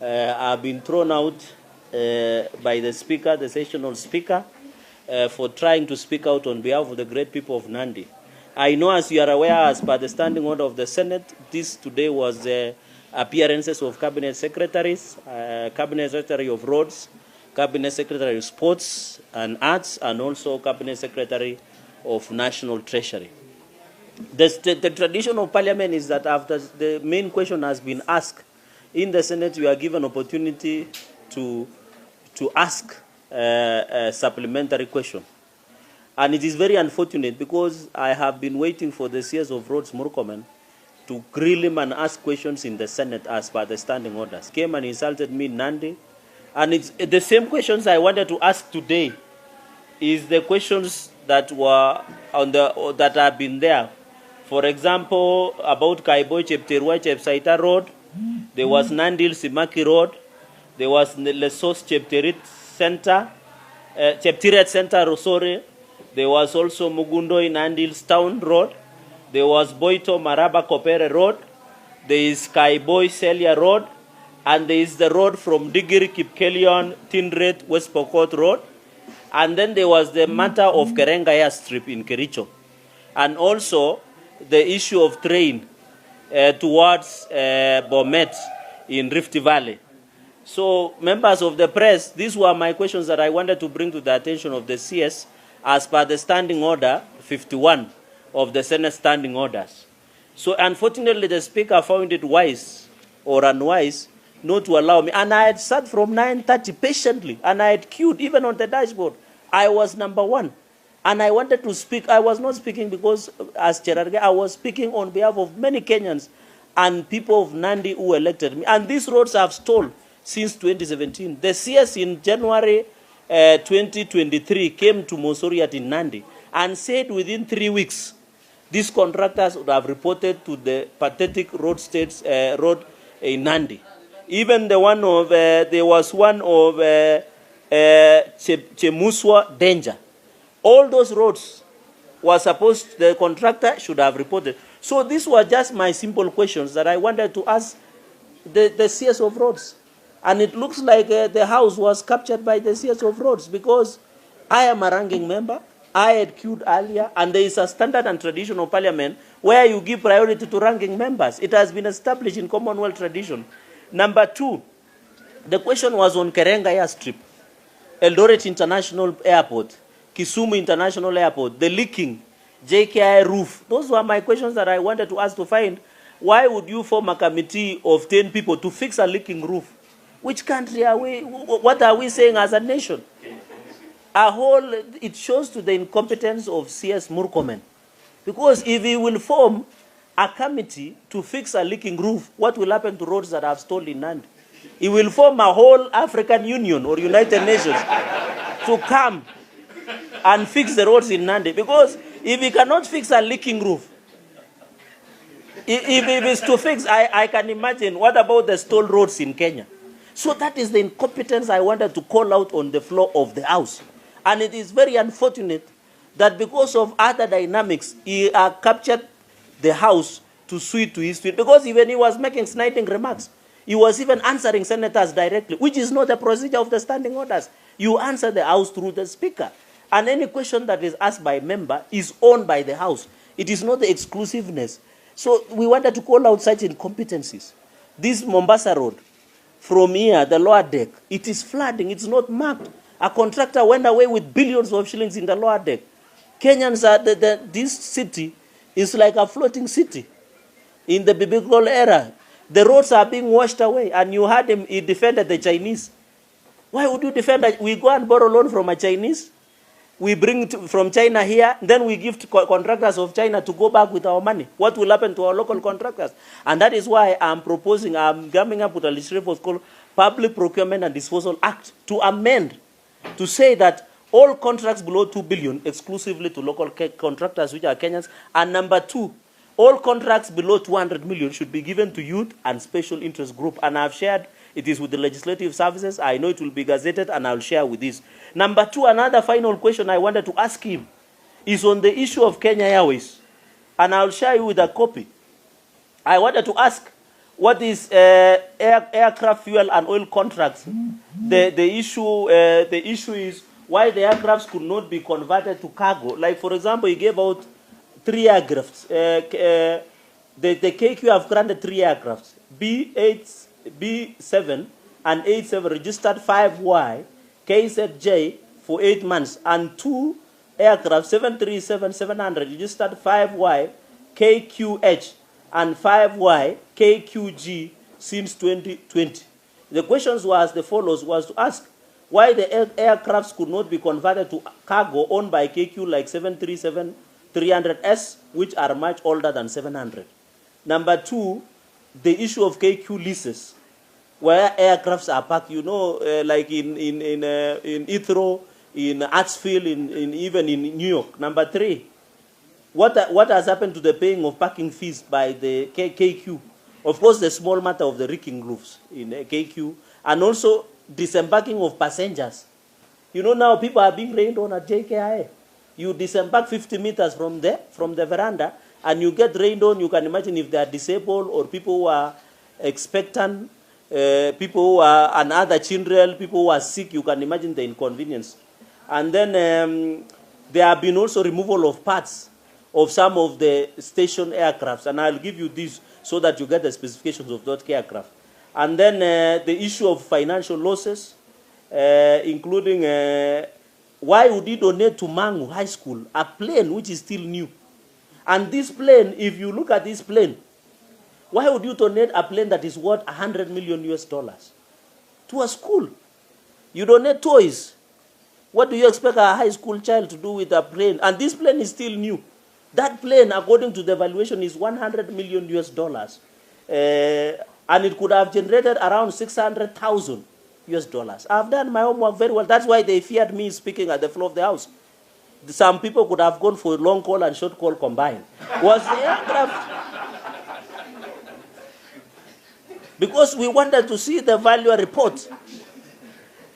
I've been thrown out by the speaker, the sessional speaker, for trying to speak out on behalf of the great people of Nandi. I know, as you are aware, as per the standing order of the Senate, this today was appearances of cabinet secretaries, cabinet secretary of roads, cabinet secretary of sports and arts, and also cabinet secretary of national treasury. The tradition of parliament is that after the main question has been asked in the Senate, you are given opportunity to ask a supplementary question. And it is very unfortunate because I have been waiting for the CS of Roads, Murkomen, to grill him and ask questions in the Senate as per the standing orders. Came and insulted me in Nandi. And it's the same questions I wanted to ask today is the questions that were on that have been there. For example, about Kaiboi Chepterua Chepsaita Road, there was Nandil Simaki Road, there was Lesos Cheptiret Center, Cheptiret Center, sorry. There was also Mugundo in Nandil's Town Road. There was Boito Maraba Kopere Road. There is Kaiboi Celia Road. And there is the road from Digiri Kipkelion, Tindret, West Pokot Road. And then there was the matter of Kerengaya Strip in Kericho. And also the issue of train towards Bomet in Rift Valley. So, members of the press, these were my questions that I wanted to bring to the attention of the CS as per the standing order 51 of the Senate standing orders. So, unfortunately, the Speaker found it wise or unwise not to allow me. And I had sat from 9:30 patiently, and I had queued even on the dashboard. I was number one. And I wanted to speak. I was not speaking because, as Cherargei, I was speaking on behalf of many Kenyans and people of Nandi who elected me. And these roads have stalled since 2017. The CS in January 2023 came to Mosoriat in Nandi and said within 3 weeks, these contractors would have reported to the pathetic road in Nandi. Even the one of, there was one of Chemuswa Danger. All those roads were supposed, the contractor should have reported. So these were just my simple questions that I wanted to ask the CS of roads. And it looks like the House was captured by the CS of roads because I am a ranking member. I had queued earlier, and there is a standard and tradition of parliament where you give priority to ranking members. It has been established in Commonwealth tradition. Number two, the question was on Kerengaya Strip, Eldoret International Airport, Kisumu International Airport, the leaking, JKI roof. Those were my questions that I wanted to ask to find. Why would you form a committee of 10 people to fix a leaking roof? Which country are we? What are we saying as a nation? It shows to the incompetence of CS Murkomen. Because if he will form a committee to fix a leaking roof, what will happen to roads that have stalled in Nandi? He will form a whole African Union or United Nations to come and fix the roads in Nandi. Because if he cannot fix a leaking roof, if it's to fix, I can imagine, what about the stalled roads in Kenya? So that is the incompetence I wanted to call out on the floor of the House. And it is very unfortunate that because of other dynamics, he captured the House to suit to his feet. Because even he was making sniping remarks. He was even answering senators directly, which is not the procedure of the standing orders. You answer the House through the Speaker. And any question that is asked by a member is owned by the House. It is not the exclusiveness. So we wanted to call out such incompetencies. This Mombasa Road, from here, the lower deck, it is flooding. It's not marked. A contractor went away with billions of shillings in the lower deck. Kenyans are, this city is like a floating city in the biblical era. The roads are being washed away, and you heard him, he defended the Chinese. Why would you defend that? We go and borrow loan from a Chinese. We bring from China here, then we give to contractors of China to go back with our money. What will happen to our local contractors? And that is why I'm coming up with a legislation called Public Procurement and Disposal Act to amend, to say that all contracts below 2 billion exclusively to local contractors, which are Kenyans. And number two, all contracts below 200 million should be given to youth and special interest group. And I've shared it is with the legislative services. I know it will be gazetted, and I'll share with this. Number two, another final question I wanted to ask him is on the issue of Kenya Airways. And I'll share you with a copy. I wanted to ask, what is aircraft fuel and oil contracts. The issue is why the aircrafts could not be converted to cargo. Like, for example, he gave out 3 aircrafts. The KQ have granted 3 aircrafts. B8, B7 and 87 registered 5Y, KZJ for 8 months, and 2 aircraft 737-700 registered 5Y, KQH and 5Y, KQG since 2020. The questions was the follows, was to ask why the aircrafts could not be converted to cargo owned by KQ like 737-300S, which are much older than 700. Number 2, the issue of KQ leases, where aircrafts are parked, you know, like in Heathrow, in Artsfield, even in New York. Number 3, what has happened to the paying of parking fees by the KQ? Of course, the small matter of the rigging roofs in KQ, and also disembarking of passengers. You know, now people are being rained on at JKIA. You disembark 50 meters from the veranda, and you get rained on. You can imagine if they are disabled or people who are expectant, people who are, and other children, people who are sick, you can imagine the inconvenience. And then there have been also removal of parts of some of the station aircrafts, and I'll give you this so that you get the specifications of that aircraft. And then the issue of financial losses, including why would you donate to Mangu High School a plane which is still new? And this plane, if you look at this plane, why would you donate a plane that is worth $100 million to a school? You donate toys. What do you expect a high school child to do with a plane? And this plane is still new. That plane, according to the valuation, is $100 million. And it could have generated around $600,000. I've done my homework very well. That's why they feared me speaking at the floor of the House. Some people could have gone for long call and short call combined. Was the aircraft? Because we wanted to see the value report.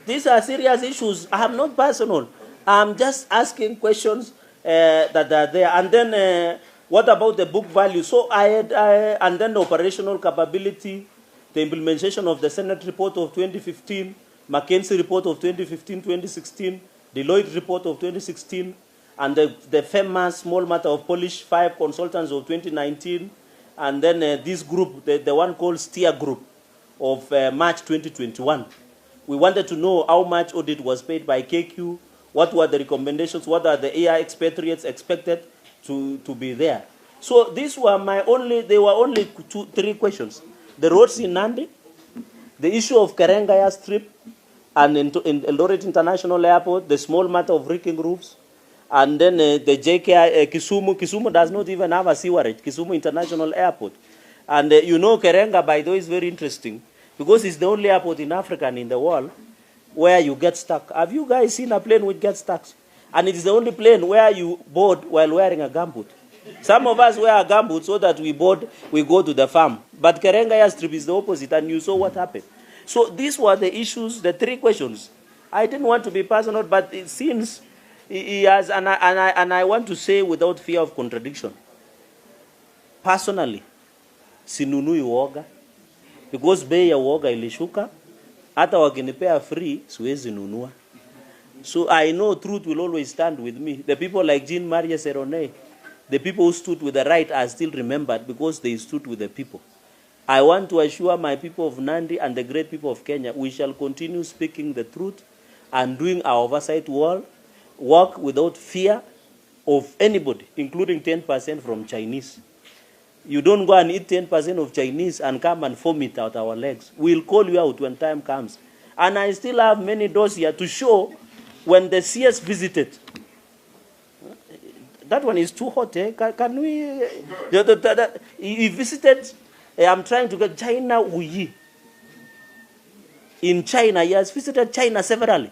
These are serious issues. I am not personal. I'm just asking questions that are there. And then what about the book value? So and then the operational capability, the implementation of the Senate report of 2015, McKinsey report of 2015-2016, Deloitte report of 2016, and the famous small matter of Polish 5 consultants of 2019, and then this group, the one called Steer Group of March 2021. We wanted to know how much audit was paid by KQ, what were the recommendations, what are the AI expatriates expected to be there. So these were they were only 3 questions. The roads in Nandi, the issue of Cherargei Strip, and in Eldoret International Airport, the small matter of rigging roofs, and then the JKI, Kisumu. Kisumu does not even have a sewerage, Kisumu International Airport. And you know, Cherargei, by the way, is very interesting, because it's the only airport in Africa and in the world where you get stuck. Have you guys seen a plane which gets stuck? And it is the only plane where you board while wearing a gumboot. Some of us wear a gumboot so that we go to the farm. But Cherargei Strip is the opposite, and you saw what happened. So these were the issues, the 3 questions. I didn't want to be personal, but it seems he has, and I want to say without fear of contradiction, personally, sinunui uoga, because bei ya uoga ilishuka, hata wakinipea free, siwezi nunua. So I know truth will always stand with me. The people like Jean Marie Serone, the people who stood with the right are still remembered because they stood with the people. I want to assure my people of Nandi and the great people of Kenya, we shall continue speaking the truth and doing our oversight work without fear of anybody, including 10% from Chinese. You don't go and eat 10% of Chinese and come and vomit out our legs. We'll call you out when time comes. And I still have many doors here to show when the CS visited. That one is too hot, eh? Can we? He visited, I'm trying to get China Wuyi. In China, he has visited China severally.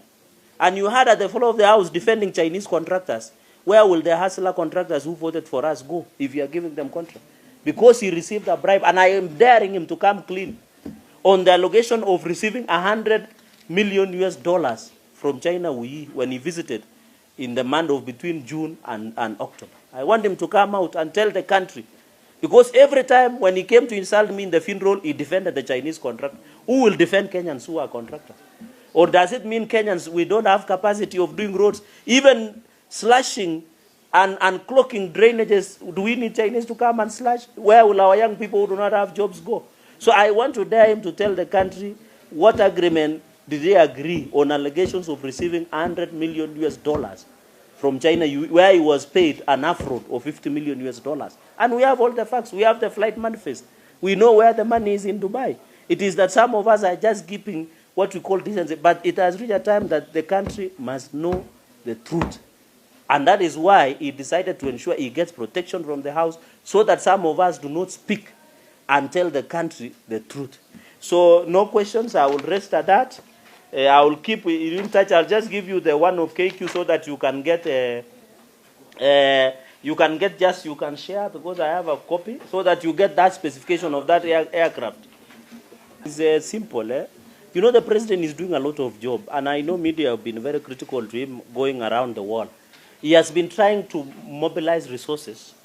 And you heard at the floor of the House defending Chinese contractors. Where will the hustler contractors who voted for us go if you are giving them contract? Because he received a bribe, and I am daring him to come clean on the allegation of receiving $100 million from China Wuyi when he visited in the month of between June and October. I want him to come out and tell the country Because every time when he came to insult me in the funeral, he defended the Chinese contractor. Who will defend Kenyans who are contractors? Or does it mean Kenyans, we don't have capacity of doing roads? Even slashing and clogging drainages, do we need Chinese to come and slash? Where will our young people who do not have jobs go? So I want to dare him to tell the country what agreement did they agree on allegations of receiving $100 million US from China, where he was paid an affront of $50 million US. And we have all the facts. We have the flight manifest. We know where the money is in Dubai. It is that some of us are just keeping what we call decency. But it has reached a time that the country must know the truth. And that is why he decided to ensure he gets protection from the House so that some of us do not speak and tell the country the truth. So no questions. I will rest at that. I will keep in touch. I'll just give you the one of KQ so that you can get you can share, because I have a copy, so that you get that specification of that aircraft. It's simple. You know, the president is doing a lot of job, and I know media have been very critical to him going around the world. He has been trying to mobilize resources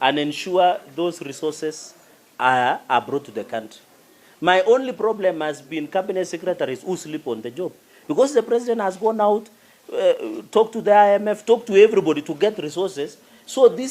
and ensure those resources are brought to the country. My only problem has been cabinet secretaries who sleep on the job. Because the president has gone out, talked to the IMF, talked to everybody to get resources. So this